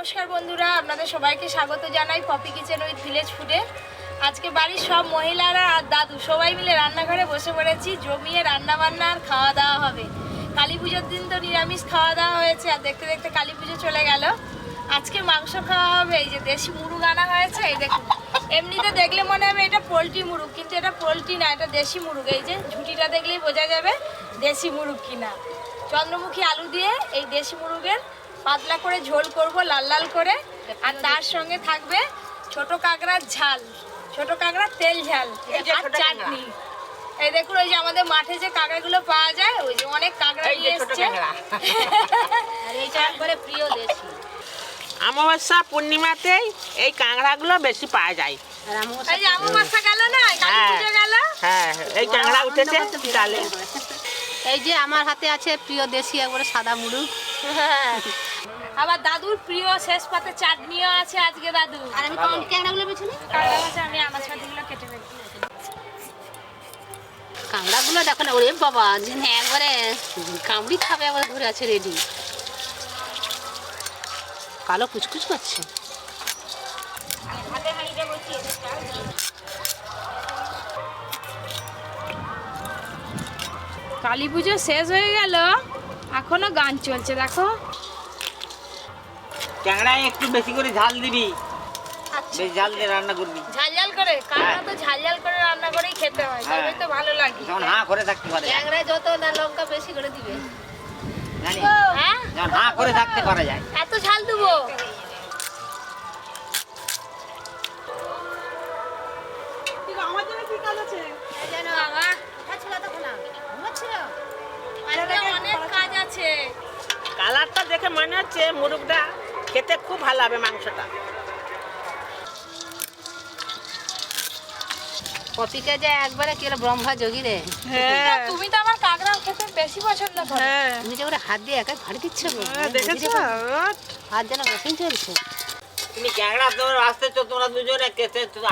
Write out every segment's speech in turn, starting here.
নমস্কার বন্ধুরা, আপনাদের সবাইকে স্বাগত জানাই পপি কিচেন উইথ ভিলেজ ফুডে। আজকে বাড়ির সব মহিলারা আর দাদু সবাই মিলে রান্নাঘরে বসে পড়েছি। জমিয়ে রান্না বান্না আর খাওয়া দাওয়া হবে। কালী পুজোর দিন তো নিরামিষ খাওয়া দাওয়া হয়েছে, আর দেখতে দেখতে কালী পুজো চলে গেল। আজকে মাংস খাওয়া হবে। এই যে দেশি মুরগ আনা হয়েছে, এই দেখুন। এমনিতে দেখলে মনে হবে এটা পোলট্রি মুরগ, কিন্তু এটা পোলট্রি না, এটা দেশি মুরগ। এই যে ঝুঁটিটা দেখলেই বোঝা যাবে দেশি মুরগ কিনা। চন্দ্রমুখী আলু দিয়ে এই দেশি মুরগের পাতলা করে ঝোল করব, লাল লাল করে। আর তার সঙ্গে থাকবে ছোট কাঁকড়ার ঝাল, ছোট কাঁকড়ার তেল ঝাল আর চাটনি। এই দেখুন, ওই যে আমাদের মাঠে যে কাঁকড়াগুলো পাওয়া যায়, ওই যে অনেক কাঁকড়া নিয়ে এসছে। আর এইটা একবারে প্রিয় দেশি। অমাবস্যা পূর্ণিমাতেই এই কাঁকড়াগুলো বেশি পাওয়া যায়। আর অমাবস্যা গেল না, কালী পুজো গেল। হ্যাঁ, এই কাঁকড়া উঠেছে ডালে। এই যে আমার হাতে আছে প্রিয় দেশি একবারে সাদা মুরগ। আবার দাদুর প্রিয় শেষ পাতে চাটনিও আছে আজকে দাদু। আর আমি কাঁকড়াগুলো বেছিনি, কাঁকড়া মাছ আমি আমার ছাতিগুলো কেটে ফেলছি। কাঁকড়াগুলো দেখো না, ওরে বাবা যিনি একবারে কামড়ি খাবে একবারে ধরে আছে রেডি। কালো কুচকুচ করছে। কালী পুজো শেষ হয়ে গেল, এখনো গান চলছে। দেখো, কাঁকড়ায় একটু বেশি করে ঝাল দিবি, বেশ ঝাল দিয়ে রান্না করবি। ঝাল ঝাল করে কাঁকড়া তো ঝাল ঝাল করে রান্না করেই খেতে হয়, তবেই তো ভালো লাগে। যখন হাঁ করে থাকতে পারে, ট্যাংরায় যত না লঙ্কা বেশি করে দিবে, জানি হ্যাঁ, যখন হাঁ করে থাকতে পারা যায়। এত ঝাল দেবো? আমার জন্য কি কাজ আছে? জানো বাবা, অনেক কাজ আছে। কালারটা দেখে মনে হচ্ছে মুরগটা খেতে খুব ভালো হবে, মাংসটা। পপিকে যে একবারে কি ব্রহ্মা যোগী রে। তুমি তো আমার কাঁকড়া খেতে বেশি পছন্দ করো। তুমি যে ওরা হাত দিয়ে একা ভাড়ি দিচ্ছ, দেখেছো হাত যেন মেশিন চলছে। তুমি কাঁকড়া তোমার আসতেছো, তোমরা দুজনে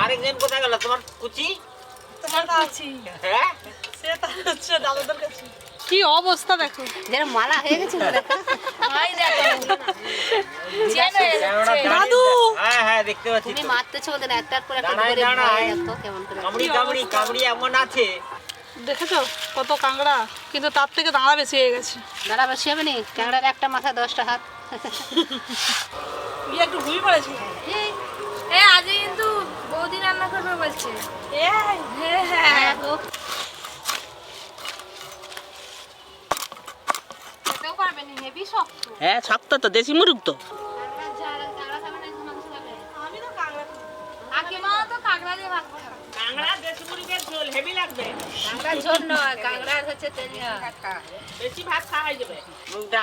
আরেকজন কোথায় গেল? তোমার কুচি তোমার কাছে। হ্যাঁ, সেটা হচ্ছে দাদুদের কাছে। কি অবস্থা দেখো, যেন মালা হয়ে গেছে। দাদু হ্যাঁ হ্যাঁ, দেখতে পাচ্ছি। তুমি মারতেছো বলতে না, একটার পর একটা দাঁড়ায় করে দাঁড়ায়। দেখো কেমন করে কামড়ি কামড়ি কামড়ি এমন আছে। দেখেছো কত কাঁকড়া, কিন্তু তার থেকে দাঁড়া বেশি হয়ে গেছে। দাঁড়া বেশি হবে নি, ক্যাংড়ার একটা মাথা 10টা হাত। একটু ভুল করেছি। আজকে কিন্তু বৌদি রান্না করবে বলছে। খেতেও পারবে না, হেভি শক্ত। হ্যাঁ, শক্ত তো, দেশি মুরগ তো। আমি তো কাঁকড়া কাকিমা তো কাঁকড়া দিয়ে ভাত খাবে। কাঁকড়া দেশি মুরগের ঝোল হেভি লাগবে। কাঁংড়ার ঝোল নয়, কাঁংড়ার হচ্ছে তেল ঝাল। বেশি ভাত খাওয়া হয়ে যাবে। মুরগটা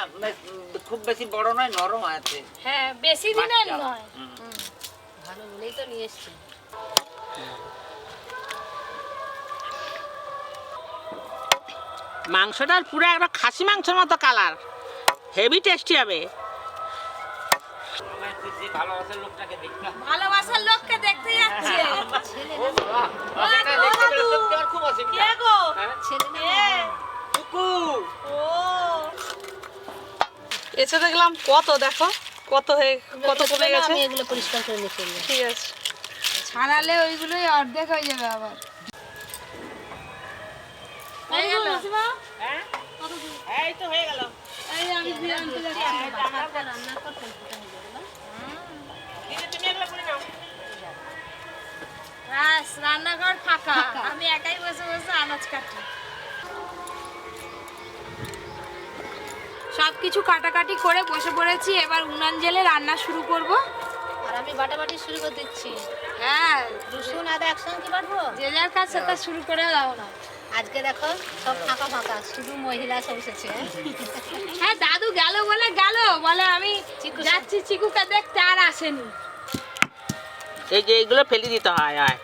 খুব বেশি বড় নয়, নরম আছে। হ্যাঁ, বেশি দিনের নয়। ভালো বলেই তো নিয়ে এসছি। মাংসটার পুরো একটা খাসি মাংসের মতো কালার, হেভি টেস্টি হবে। ভালোবাসার লোককে দেখতে যাচ্ছে। এসে দেখলাম কত, দেখো কত হয়ে কত কমে গেছে। আমি এগুলো পরিষ্কার করে নিয়ে চলবো। ঠিক আছে, ছাড়ালে ওইগুলোই অর্ধেক হয়ে যাবে আবার। হয়ে গেল হ্যাঁ, এই তো হয়ে গেল। এই আমি দিয়ে আনতে যাচ্ছি। রান্না করতে তুমি এগুলো করে নাও। ব্যাস, রান্নাঘর ফাঁকা, আমি একাই বসে বসে আনাজ কাটি। সবকিছু কাটাকাটি করে বসে পড়েছি, এবার উনান জেলে রান্না শুরু করব। আর আমি বাটাবাটি শুরু করে দিচ্ছি। হ্যাঁ, রসুন আদা একসঙ্গে কি বাটবো? যে যার কাজ সেটা শুরু করে দাও না। আজকে দেখো সব ফাঁকা ফাঁকা, শুধু মহিলা সব এসেছে। হ্যাঁ, দাদু গেল বলে বলে আমি যাচ্ছি চিকুকে দেখতে, আর আসেনি। এই যে এইগুলো ফেলে দিতে হয়।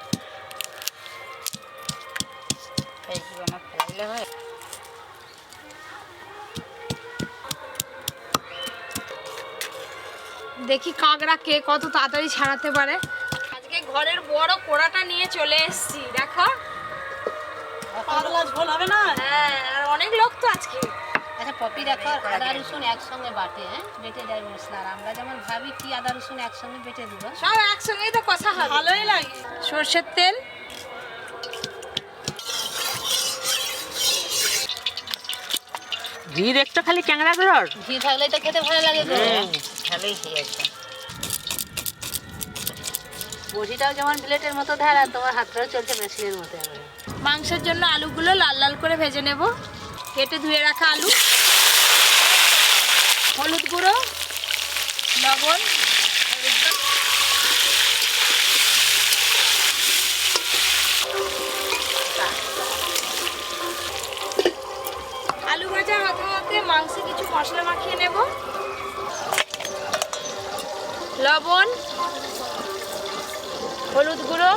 দেখি কাঁকড়া কে কত তাড়াতাড়ি ছাড়াতে পারে। আজকে ঘরের বড় কোড়াটা নিয়ে চলে এসেছি, দেখো। পাতলা ঝোল হবে না? হ্যাঁ, আর অনেক লোক তো আজকে। আচ্ছা পপি দেখো আদা রসুন একসঙ্গে বাটে, হ্যাঁ বেটে দেয় মশলা। আর আমরা যেমন ভাবি কি আদা রসুন একসঙ্গে বেটে দিব, সব একসঙ্গেই তো কষা হবে, ভালোই লাগে। সর্ষের তেল, ঘি দেখছো খালি ক্যাংড়াগুলোর? ঘি থাকলেই তো খেতে ভালো লাগে গো। ভালোই খেয়েছে। বড়িটাও যেমন প্লেটের মতো ধার, আর তোমার হাতটাও চলছে মেশিনের মতো। মাংসের জন্য আলুগুলো লাল লাল করে ভেজে নেব। কেটে ধুয়ে রাখা আলু, হলুদ গুঁড়ো, লবণ, আলু ভাজা হতে হতে মাংসে কিছু মশলা মাখিয়ে নেব। লবণ, হলুদ গুঁড়ো,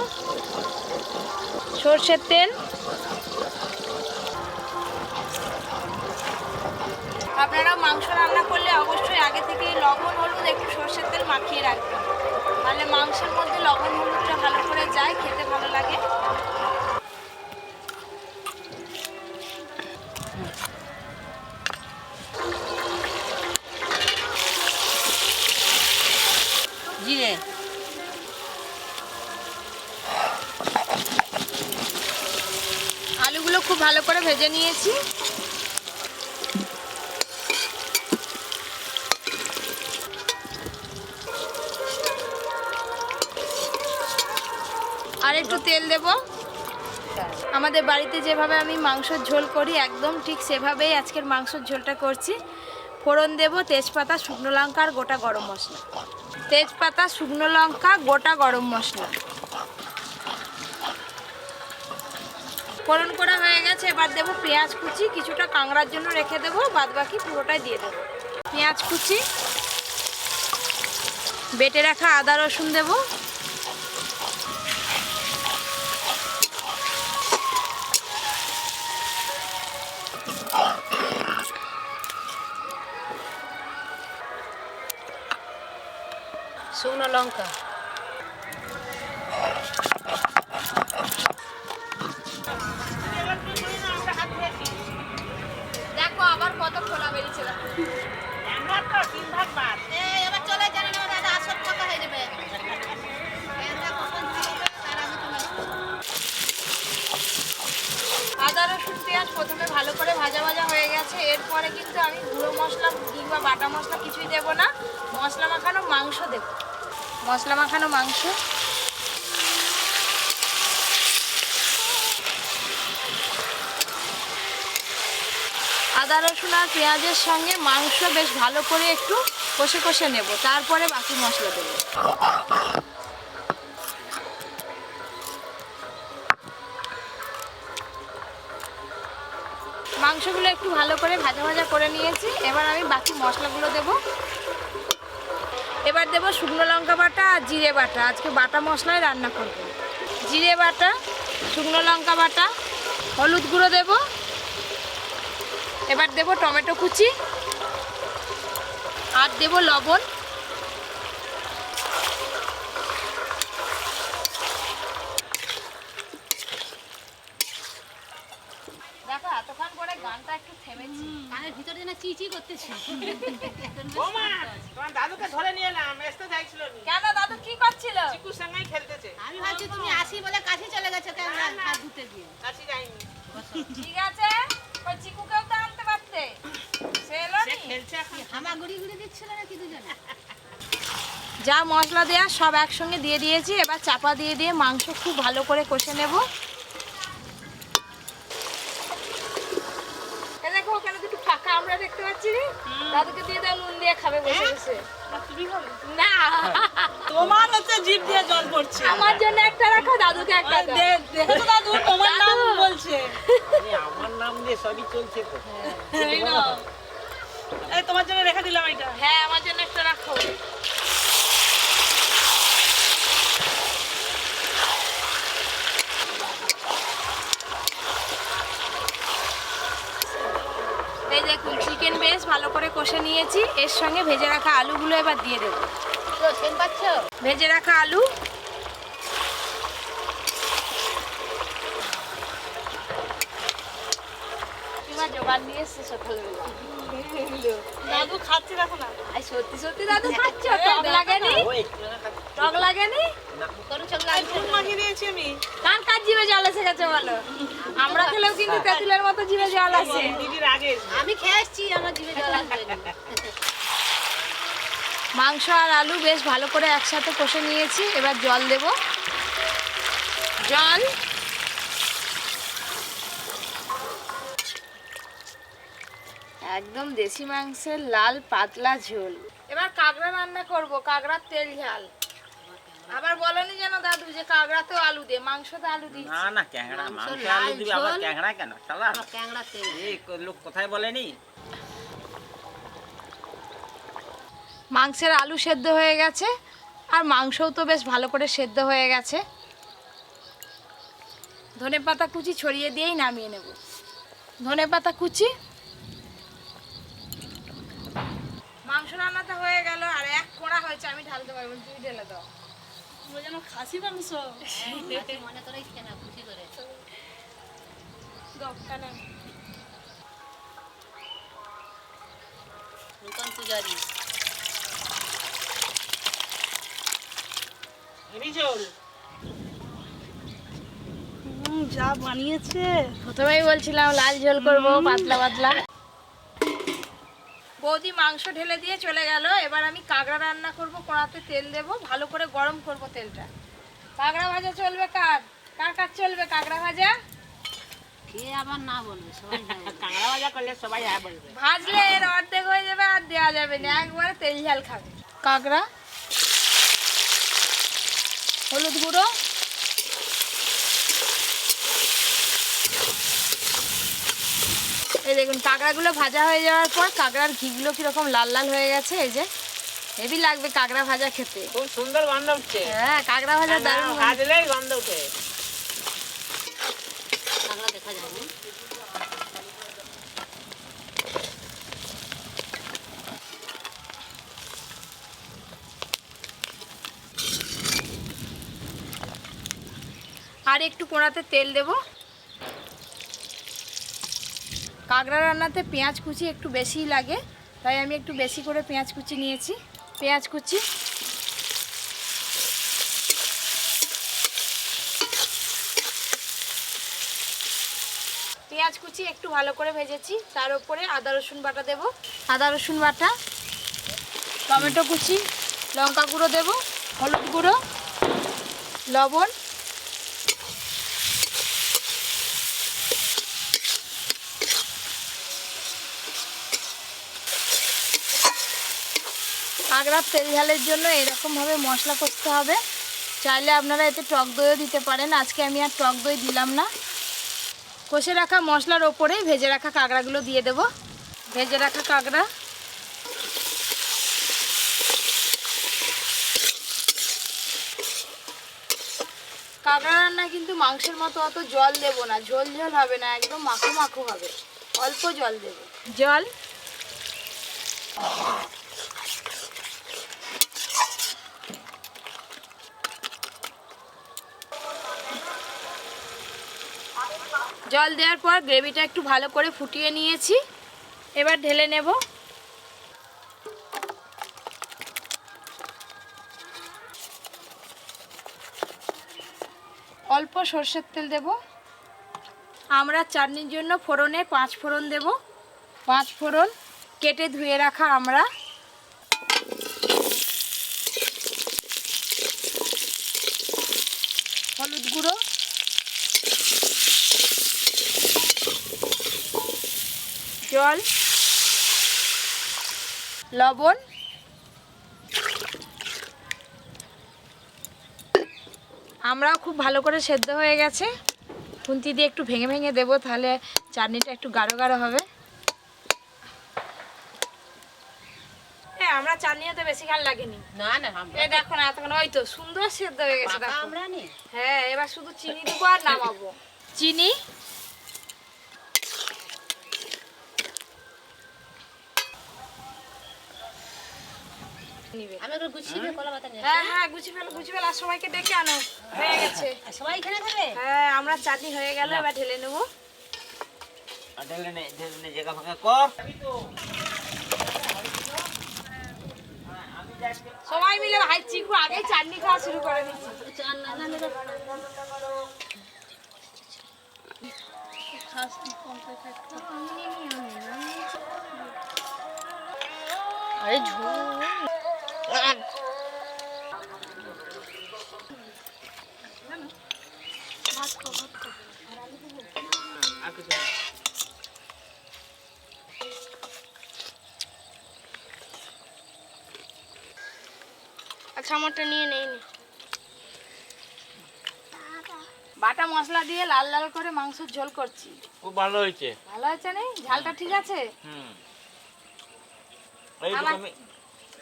সর্ষের তেল। আপনারা মাংস রান্না করলে অবশ্যই আগে থেকে লবণ হলুদ একটু সর্ষের তেল মাখিয়ে রাখবেন, তাহলে মাংসের মধ্যে লবণ হলুদটা ভালো করে যায়, খেতে ভালো লাগে। জিরে, আলুগুলো খুব ভালো করে ভেজে নিয়েছি। আর একটু তেল দেব। আমাদের বাড়িতে যেভাবে আমি মাংসের ঝোল করি একদম ঠিক সেভাবেই আজকের মাংসের ঝোলটা করছি। ফোড়ন দেব তেজপাতা, শুকনো লঙ্কা আর গোটা গরম মশলা। তেজপাতা, শুকনো লঙ্কা, গোটা গরম মশলা ফোড়ন করা হয়ে গেছে। এবার দেবো পেঁয়াজ কুচি, কিছুটা কাঁকড়ার জন্য রেখে দেবো, বাদ বাকি পুরোটাই দিয়ে দেবো। পেঁয়াজ কুচি, বেটে রাখা আদা রসুন দেবো, শুকনো লঙ্কা, দেখো আবার কত খোলা বেরিয়েছে। এবার চলে জানেন দাদা আসল কথা হয়ে যাবে। আদা রসুন পেঁয়াজ প্রথমে ভালো করে ভাজা ভাজা হয়ে গেছে। এরপরে কিন্তু আমি গুঁড়ো মশলা কিংবা বাটা মশলা কিছুই দেব না, মশলা মাখানো মাংস দেব। মশলা মাখানো মাংস, আদা রসুন আর পেঁয়াজের সঙ্গে মাংস বেশ ভালো করে একটু কষে কষে নেব, তারপরে বাকি মশলা দেবো। মাংসগুলো একটু ভালো করে ভাজা ভাজা করে নিয়েছি। এবার আমি বাকি মশলাগুলো দেব। এবার দেব শুকনো লঙ্কা বাটা আর জিরে বাটা। আজকে বাটা মশলায় রান্না করব। জিরে বাটা, শুকনো লঙ্কা বাটা, হলুদ গুঁড়ো দেব। এবার দেব টমেটো কুচি আর দেব লবণ। দেখো এতক্ষণ পরে গানটা একটু থেমেছি, কানের ভিতরে না চিচি করতেছি। বৌমা, তোমার দাদুকে ধরে নিয়ে এলাম, আসতে চাইছিল না। কেন দাদু কি করছিল? চিকুর সঙ্গেই খেলতেছে। আমি ভাবছি তুমি আসি বলে কাছে চলে গেছো, কেন হাত ধুতে দিয়ে। কাছে যাইনি। ঠিক আছে, ওই চিকুকেও তো আনতে পারতে, সে এলো সে নি। খেলছে এখন। হামা গুড়ি গুড়ি দিচ্ছিল নাকি দুজনে? যা মশলা দেয়া সব একসঙ্গে দিয়ে দিয়েছি। এবার চাপা দিয়ে দিয়ে মাংস খুব ভালো করে কষে নেব। এ দেখো ওখানে দুটো ফাঁকা আমরা দেখতে পাচ্ছি রে। দাদুকে দিয়ে দাও, নুন দিয়ে খাবে বসে বসে। তুমি হবে? না, তোমার হচ্ছে জিভ দিয়ে জল পড়ছে। আমার জন্য একটা রাখো, দাদুকে একটা দাও। দেখো দাদু, তোমার নাম বলছে। আমার নাম দিয়ে সবই চলছে তো। এই নাও। এই তোমার জন্য রেখে দিলাম এটা। হ্যাঁ, আমার জন্য একটা রাখো। এই দেখুন চিকেন বেশ ভালো করে কষে নিয়েছি। এর সঙ্গে ভেজে রাখা আলুগুলো এবার দিয়ে দেবো। তো সেন পাচ্ছ? ভেজে রাখা আলু, এবার জোগাড় নিয়ে এসছে সকালবেলা। দাদু খাচ্ছে দেখো না। আই সত্যি সত্যি দাদু খাচ্ছ? টক লাগেনি? টক লাগেনি? মুখেরও চোখ লাগছে। নুন মাখিয়ে দিয়েছি আমি। কার কার জিভে জল এসে গেছে বলো? আমরা খেলেও কিন্তু তেঁতুলের মতো জিভে জল আসে। দিদির আগে আমি খেয়ে এসছি, আমার জিভে জল আসবে না। মাংস আর আলু বেশ ভালো করে একসাথে কষে নিয়েছি। এবার জল দেব। জল একদম দেশি মাংসের লাল পাতলা ঝোল। এবার কাঁকড়া রান্না করব, কাঁকড়ার তেল ঝাল। আবার বলনি যেন দাদু যে কাঁকড়াতেও আলু দে, মাংসতে আলু দিচ্ছি। না না ক্যাংড়া মাংস আলু দিবি, আবার ক্যাংড়া কেন শালা? ক্যাংড়া তেল। এই লোক কোথায় বলেনি? মাংসের আলু সেদ্ধ হয়ে গেছে আর মাংসও তো বেশ ভালো করে সেদ্ধ হয়ে গেছে। ধনেপাতা কুচি ছড়িয়ে দিয়েই নামিয়ে নেব। ধনেপাতা কুচি। মাংস রান্নাটা হয়ে গেল আর এক কোড়া হয়েছে, আমি ঢালতে পারবো না, তুমি ঢেলে দাও। ও যেন খাসি মাংস। মনে করে খেয়ে না, খুশি করে। নতুন পূজারি। হেবি ঝোল। যা বানিয়েছে। প্রথমেই বলছিলাম লাল ঝোল করব, পাতলা পাতলা। বৌদি মাংস ঢেলে দিয়ে চলে গেল। এবার আমি কাঁকড়া রান্না করব, কড়াতে তেল দেব, ভালো করে গরম করব তেলটা। কাঁকড়া ভাজা চলবে কার? কার কার চলবে কাঁকড়া ভাজা? খেয়ে আবার না বলবে, সবাই যাবে। কাঁকড়া ভাজা করলে সবাই হ্যাঁ বলবে। ভাজলে এর অর্ধেক হয়ে যাবে আর দেওয়া যাবে না, একবারে তেল ঝাল খাবে। কাঁকড়া, হলুদ গুঁড়ো, এই দেখুন কাঁকড়াগুলো ভাজা হয়ে যাওয়ার পর কাঁকড়ার ঘিগুলো কিরকম লাল লাল হয়ে গেছে। এই যে হেভি লাগবে কাঁকড়া ভাজা খেতে। খুব সুন্দর গন্ধ উঠছে। হ্যাঁ কাঁকড়া ভাজা দারুণ গন্ধ। ভাজলেই গন্ধ উঠে। কাঁকড়া দেখা যায় না। আর একটু কড়াতে তেল দেব। কাঁকড়া রান্নাতে পেঁয়াজ কুচি একটু বেশিই লাগে, তাই আমি একটু বেশি করে পেঁয়াজ কুচি নিয়েছি। পেঁয়াজ কুচি, পেঁয়াজ কুচি একটু ভালো করে ভেজেছি। তার উপরে আদা রসুন বাটা দেব। আদা রসুন বাটা, টমেটো কুচি, লঙ্কা গুঁড়ো দেব, হলুদ গুঁড়ো, লবণ, কাঁকড়ার তেল ঝালের জন্য এরকমভাবে মশলা করতে হবে। চাইলে আপনারা এতে টক দইও দিতে পারেন, আজকে আমি আর টক দই দিলাম না। কষে রাখা মশলার ওপরেই ভেজে রাখা কাঁকড়াগুলো দিয়ে দেব। ভেজে রাখা কাঁকড়া, কাঁকড়া রান্না কিন্তু মাংসের মতো অত জল দেব না, ঝোল ঝোল হবে না, একদম মাখো মাখো হবে। অল্প জল দেব। জল, জল দেওয়ার পর গ্রেভিটা একটু ভালো করে ফুটিয়ে নিয়েছি। এবার ঢেলে নেব। অল্প সরষের তেল দেব। আমরা চাটনির জন্য ফোড়নে 5 ফোড়ন দেব। 5 ফোড়ন কেটে ধুয়ে রাখা আমরা, হলুদ গুঁড়ো, জল, লবণ, আমরাও খুব ভালো করে সেদ্ধ হয়ে গেছে। খুন্তি দিয়ে একটু ভেঙে ভেঙে দেবো, তাহলে চাটনিটা একটু গাঢ় গাঢ় হবে। হ্যাঁ আমরা চাটনি হতে বেশি গাল লাগেনি। না না, এই দেখো না এতক্ষণ ওই তো সুন্দর সেদ্ধ হয়ে গেছে দেখো। আমরা নি। হ্যাঁ এবার শুধু চিনি দেবো আর নামাবো। চিনি, আমি একটু গুছিয়ে কলা পাতা নিয়ে। হ্যাঁ হ্যাঁ গুছি ফেল আর সবাইকে ডেকে আনো। হয়ে গেছে। সবাই এখানে খাবে? হ্যাঁ আমরা চাটনি হয়ে গেল, এবার ঢেলে নেব। ঢেলে নে জায়গা ফাঁকা কর। সবাই মিলে ভাই চিকু আগেই চাটনি খাওয়া শুরু করে দিচ্ছে। আরে ঝোল আর কিছু না। আচ্ছা আমারটা নিয়ে নেই নি। বাটা মশলা দিয়ে লাল লাল করে মাংসের ঝোল করছি। খুব ভালো হয়েছে। ভালো হয়েছে না? ঝালটা ঠিক আছে?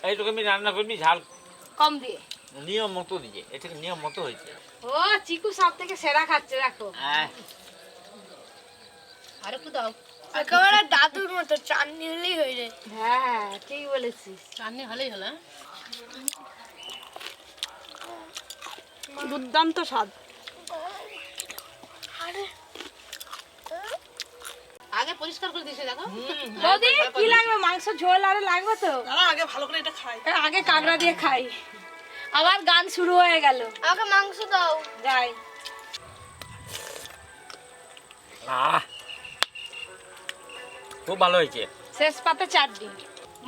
এইটুকু আমি রান্না করবি, ঝাল কম দিয়ে। নিয়ম মতো দিয়ে, এটা নিয়ম মতো হয়েছে। ও চিকু সব থেকে সেরা খাচ্ছে দেখো। আর একটু দাও। একেবারে দাদুর মতো চাটনি হলেই হয়ে যায়। হ্যাঁ ঠিক বলেছিস। চাটনি হলেই হলো। দুর্দান্ত স্বাদ। আগে পরিষ্কার করে দিয়েছে দেখো। বৌদি কি লাগবে? মাংস ঝোল আরো লাগবে তো? আগে ভালো করে এটা খাই। আগে কাঁকড়া দিয়ে খাই। আবার গান শুরু হয়ে গেল। আগে মাংস দাও। যাই। খুব ভালো হয়েছে। শেষ পাতে চাটনি।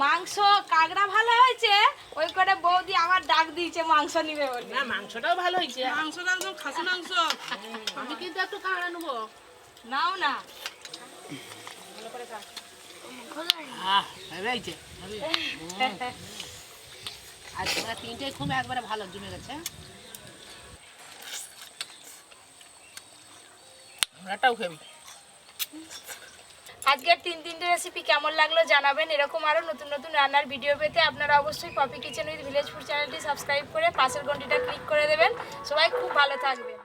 মাংস কাঁকড়া ভালো হয়েছে, ওই করে বৌদি আমার ডাক দিয়েছে মাংস নিবে বলে। না মাংসটাও ভালো হয়েছে। মাংসটা একদম খাসি মাংস। আমি কিন্তু একটু কাঁকড়া নেবো। নাও না। আর তোমরা তিনটেই খুব একবারে ভালো জমে গেছে। এটাও খাবি। আজকের তিনটে রেসিপি কেমন লাগলো জানাবেন। এরকম আরো নতুন নতুন রান্নার ভিডিও পেতে আপনারা অবশ্যই Poppy kitchen with village food চ্যানেলটি সাবস্ক্রাইব করে পাশের ঘন্টিটা ক্লিক করে দেবেন। সবাই খুব ভালো থাকবেন।